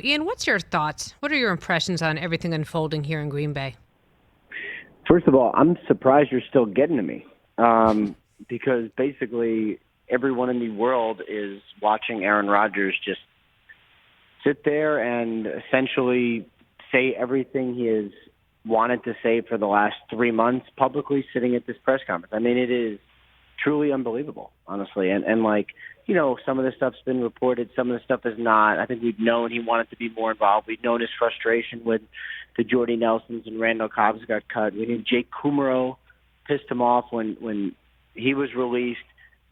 Ian, what's your thoughts? What are your impressions on everything unfolding here in Green Bay? First of all, I'm surprised you're still getting to me because basically everyone in the world is watching Aaron Rodgers just sit there and essentially say everything he has wanted to say for the last 3 months publicly sitting at this press conference. I mean, it is truly unbelievable, honestly. And like, some of the stuff's been reported, some of the stuff is not. I think we've known he wanted to be more involved. We've known his frustration with the Jordy Nelsons and Randall Cobbs got cut. We knew Jake Kummerow pissed him off when he was released.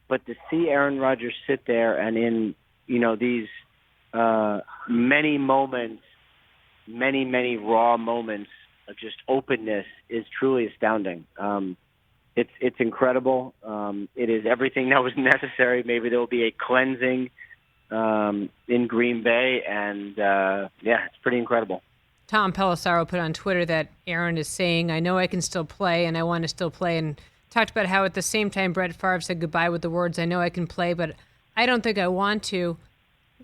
But to see Aaron Rodgers sit there and in, these many moments, many raw moments of just openness is truly astounding. It's incredible. It is everything that was necessary. Maybe there will be a cleansing in Green Bay, and it's pretty incredible. Tom Pelissaro put on Twitter that Aaron is saying, I know I can still play and I want to still play, and talked about how at the same time Brett Favre said goodbye with the words, I know I can play, but I don't think I want to.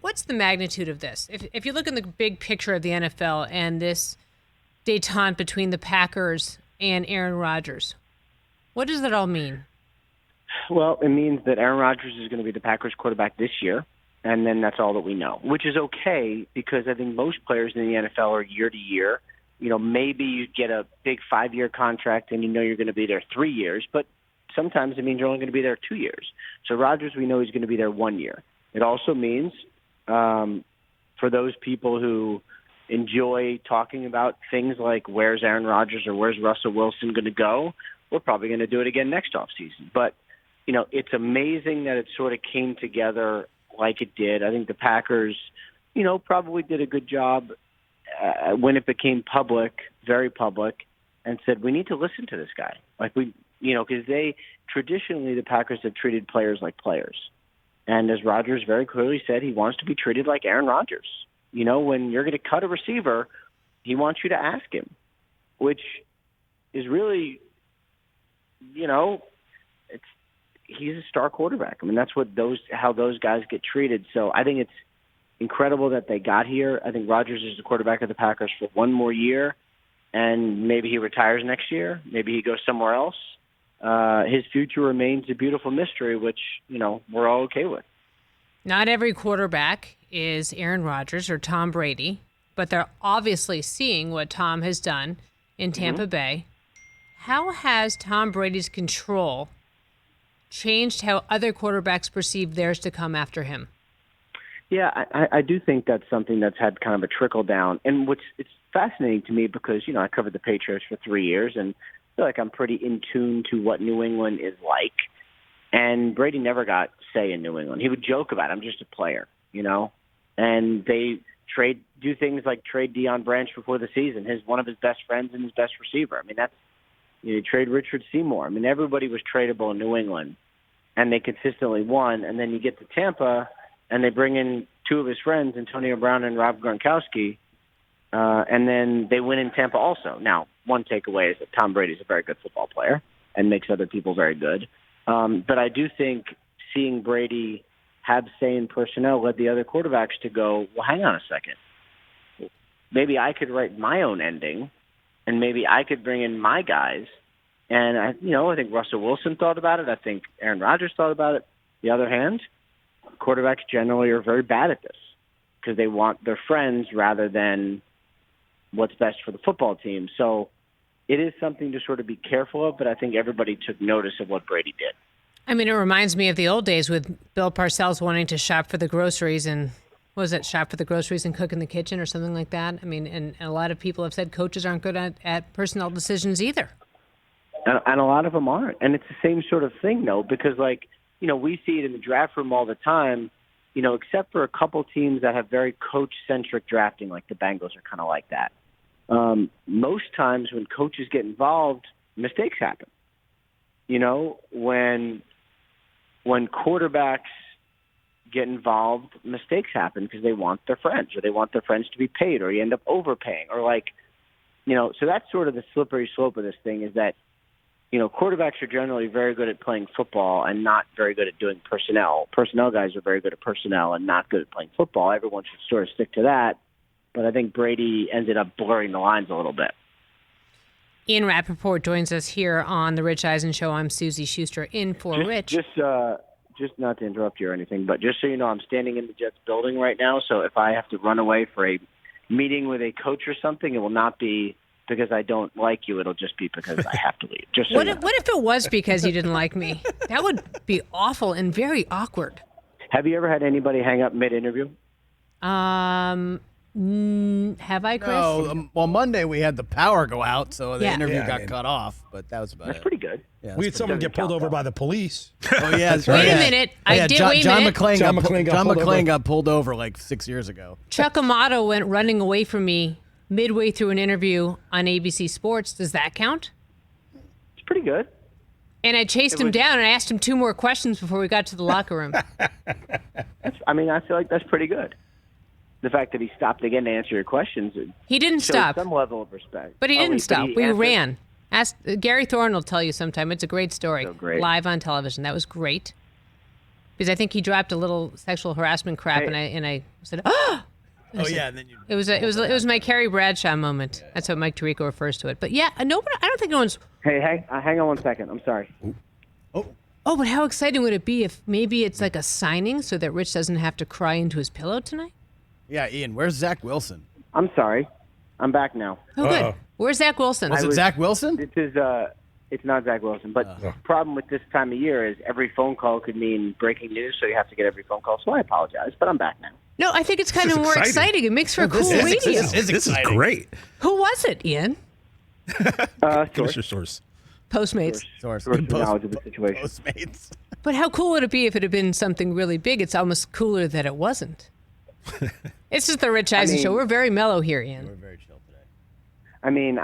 What's the magnitude of this? If you look in the big picture of the NFL and this détente between the Packers and Aaron Rodgers, what does that all mean? Well, it means that Aaron Rodgers is going to be the Packers quarterback this year, and then that's all that we know, which is okay because I think most players in the NFL are year to year. Maybe you get a big 5-year contract and you're going to be there 3 years, but sometimes it means you're only going to be there 2 years. So Rodgers, we know he's going to be there 1 year. It also means for those people who enjoy talking about things like where's Aaron Rodgers or where's Russell Wilson going to go, we're probably going to do it again next offseason. But, it's amazing that it sort of came together like it did. I think the Packers, probably did a good job when it became public, very public, and said, we need to listen to this guy. Because traditionally the Packers have treated players like players. And as Rodgers very clearly said, he wants to be treated like Aaron Rodgers. When you're going to cut a receiver, he wants you to ask him, which is really, he's a star quarterback. I mean, that's how those guys get treated. So I think it's incredible that they got here. I think Rodgers is the quarterback of the Packers for 1 more year, and maybe he retires next year. Maybe he goes somewhere else. His future remains a beautiful mystery, which, we're all okay with. Not every quarterback is Aaron Rodgers or Tom Brady, but they're obviously seeing what Tom has done in Tampa Bay. How has Tom Brady's control changed how other quarterbacks perceive theirs to come after him? Yeah, I do think that's something that's had kind of a trickle down. And it's fascinating to me because, I covered the Patriots for 3 years and I feel like I'm pretty in tune to what New England is like. And Brady never got say in New England. He would joke about it. I'm just a player, And they do things like trade Deion Branch before the season. One of his best friends and his best receiver. I mean, that's trade Richard Seymour. I mean, everybody was tradable in New England, and they consistently won. And then you get to Tampa, and they bring in 2 of his friends, Antonio Brown and Rob Gronkowski, and then they win in Tampa also. Now, one takeaway is that Tom Brady's a very good football player and makes other people very good. But I do think seeing Brady have say in personnel led the other quarterbacks to go, well, hang on a second. Maybe I could write my own ending, and maybe I could bring in my guys. And, I think Russell Wilson thought about it. I think Aaron Rodgers thought about it. The other hand, quarterbacks generally are very bad at this because they want their friends rather than what's best for the football team. So it is something to sort of be careful of, but I think everybody took notice of what Brady did. I mean, it reminds me of the old days with Bill Parcells wanting to shop for the groceries and, shop for the groceries and cook in the kitchen or something like that? I mean, and a lot of people have said coaches aren't good at personnel decisions either. And a lot of them aren't. And it's the same sort of thing, though, because, we see it in the draft room all the time, except for a couple teams that have very coach-centric drafting, like the Bengals are kind of like that. Most times when coaches get involved, mistakes happen. When quarterbacks get involved, mistakes happen because they want their friends or they want their friends to be paid or you end up overpaying or so that's sort of the slippery slope of this thing is that, quarterbacks are generally very good at playing football and not very good at doing personnel. Personnel guys are very good at personnel and not good at playing football. Everyone should sort of stick to that. but I think Brady ended up blurring the lines a little bit. Ian Rapoport joins us here on the Rich Eisen Show. I'm Suzy Shuster in for Rich. Just not to interrupt you or anything, but just so you know, I'm standing in the Jets building right now, so if I have to run away for a meeting with a coach or something, it will not be because I don't like you. It'll just be because I have to leave. Just so what if it was because you didn't like me? That would be awful and very awkward. Have you ever had anybody hang up mid-interview? Have I, Chris? No. Well, Monday we had the power go out, so the interview got cut off. But that was about That's it. pretty good. Yeah, we had someone get pulled over by the police. Oh yeah, that's right. Wait a minute. John McClane McClane got pulled over like 6 years ago. Chuck Amato went running away from me midway through an interview on ABC Sports. Does that count? It's pretty good. And I chased him down and I asked him 2 more questions before we got to the locker room. I feel like that's pretty good. The fact that he stopped again to answer your questions. He didn't stop. Some level of respect. But he didn't stop. We ran. Ask Gary Thorne will tell you sometime. It's a great story. So great. Live on television. That was great. Because I think he dropped a little sexual harassment crap, and I said, "Oh." And then It was my Carrie Bradshaw moment. That's what Mike Tirico refers to it. But yeah, nobody. I don't think anyone's. Hey, hang on one second. I'm sorry. Oh, but how exciting would it be if maybe it's like a signing so that Rich doesn't have to cry into his pillow tonight? Yeah, Ian, where's Zach Wilson? I'm sorry. I'm back now. Oh, good. Where's Zach Wilson? Was it Zach Wilson? It's not Zach Wilson. But the problem with this time of year is every phone call could mean breaking news, so you have to get every phone call. So I apologize, but I'm back now. No, I think it's kind of more exciting. It makes for cool radio. This is great. Who was it, Ian? Give us your source. Postmates. Source. Knowledge of the situation. Postmates. But how cool would it be if it had been something really big? It's almost cooler that it wasn't. It's just the Rich Eisen Show. We're very mellow here, Ian. We're very chill today. I mean,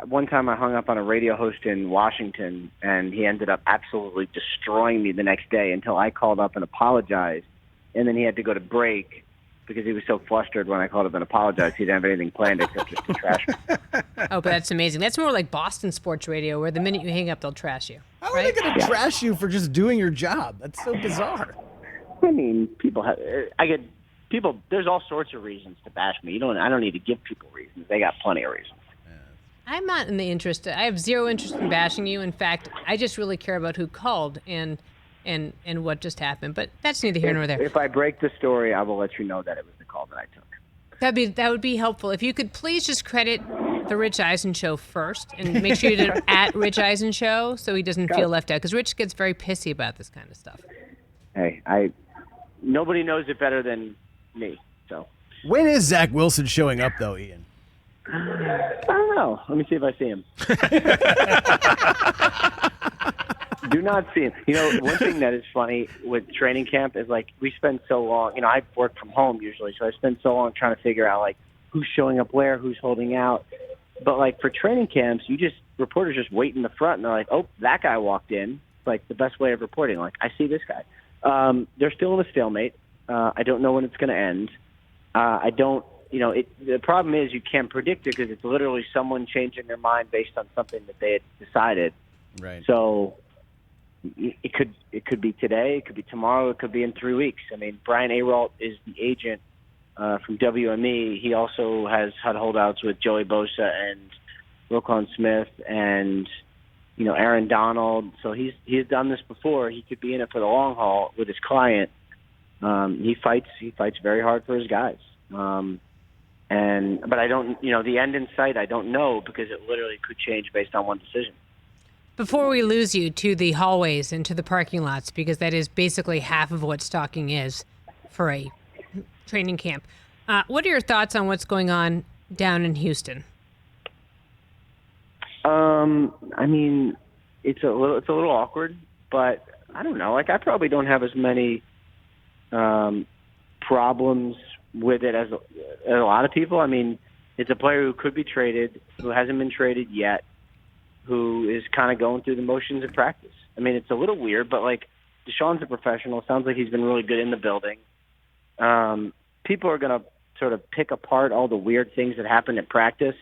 one time I hung up on a radio host in Washington, and he ended up absolutely destroying me the next day until I called up and apologized, and then he had to go to break because he was so flustered when I called up and apologized. He didn't have anything planned except just to trash me. Oh, but that's amazing. That's more like Boston sports radio, where the minute you hang up, they'll trash you. How are they going to trash you for just doing your job? That's so bizarre. I mean, people. There's all sorts of reasons to bash me. I don't need to give people reasons. They got plenty of reasons. I'm not in the interest. I have zero interest in bashing you. In fact, I just really care about who called and what just happened. But that's neither here nor there. If I break the story, I will let you know that it was the call that I took. That would be helpful. If you could please just credit the Rich Eisen Show first and make sure you did it at Rich Eisen Show so he doesn't feel left out. Because Rich gets very pissy about this kind of stuff. Hey, nobody knows it better than me. So when is Zach Wilson showing up, though, Ian? I don't know. Let me see if I see him. Do not see him. One thing that is funny with training camp is we spend so long. I work from home usually, so I spend so long trying to figure out who's showing up where, who's holding out. But for training camps, reporters just wait in the front and they're like, "Oh, that guy walked in." It's the best way of reporting. I see this guy. They're still in a stalemate. I don't know when it's going to end. I don't. The problem is you can't predict it because it's literally someone changing their mind based on something that they had decided. Right. So it could be today, it could be tomorrow, it could be in 3 weeks. I mean, Brian Aralt is the agent from WME. He also has had holdouts with Joey Bosa and Roquan Smith and Aaron Donald. So he's done this before. He could be in it for the long haul with his client. He fights very hard for his guys. But I don't, the end in sight, I don't know because it literally could change based on one decision. Before we lose you to the hallways and to the parking lots, because that is basically half of what stalking is for a training camp, what are your thoughts on what's going on down in Houston? I mean, it's a little awkward, but I don't know. I probably don't have as many problems with it as a lot of people. I mean, it's a player who could be traded, who hasn't been traded yet, who is kind of going through the motions of practice. I mean, it's a little weird, but Deshaun's a professional. Sounds like he's been really good in the building. People are going to sort of pick apart all the weird things that happen at practice,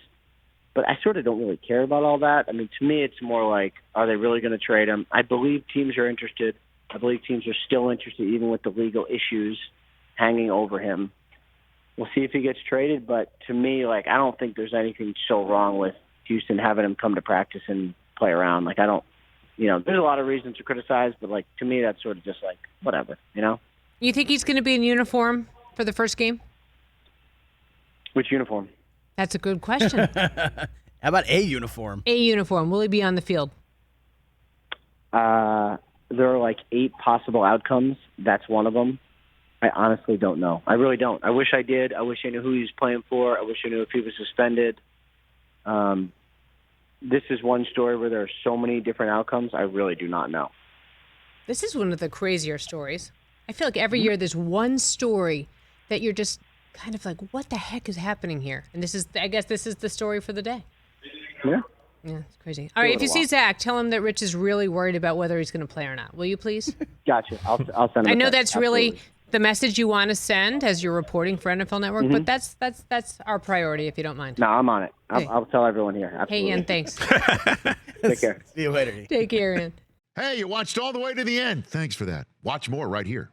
but I sort of don't really care about all that. I mean, to me, it's more are they really going to trade him? I believe teams are interested. I believe teams are still interested, even with the legal issues hanging over him. we'll see if he gets traded. But to me, like, I don't think there's anything so wrong with Houston having him come to practice and play around. Like, I don't, there's a lot of reasons to criticize, but, like, to me, that's sort of just like, whatever, You think he's going to be in uniform for the first game? Which uniform? That's a good question. How about a uniform? A uniform. Will he be on the field? There are like 8 possible outcomes. That's one of them. I honestly don't know. I really don't. I wish I did. I wish I knew who he was playing for. I wish I knew if he was suspended. This is one story where there are so many different outcomes. I really do not know. This is one of the crazier stories. I feel like every year there's one story that you're just kind of like, what the heck is happening here? And I guess this is the story for the day. Yeah. Yeah, it's crazy. All right, if you see Zach, tell him that Rich is really worried about whether he's going to play or not. Will you please? Gotcha. I'll send him I know a text. that's Absolutely. really the message you want to send as you're reporting for NFL Network, but that's our priority, if you don't mind. No, I'm on it. Hey. I'll tell everyone here. Absolutely. Hey, Ian, thanks. Take care. See you later. Take care, Ian. Hey, you watched all the way to the end. Thanks for that. Watch more right here.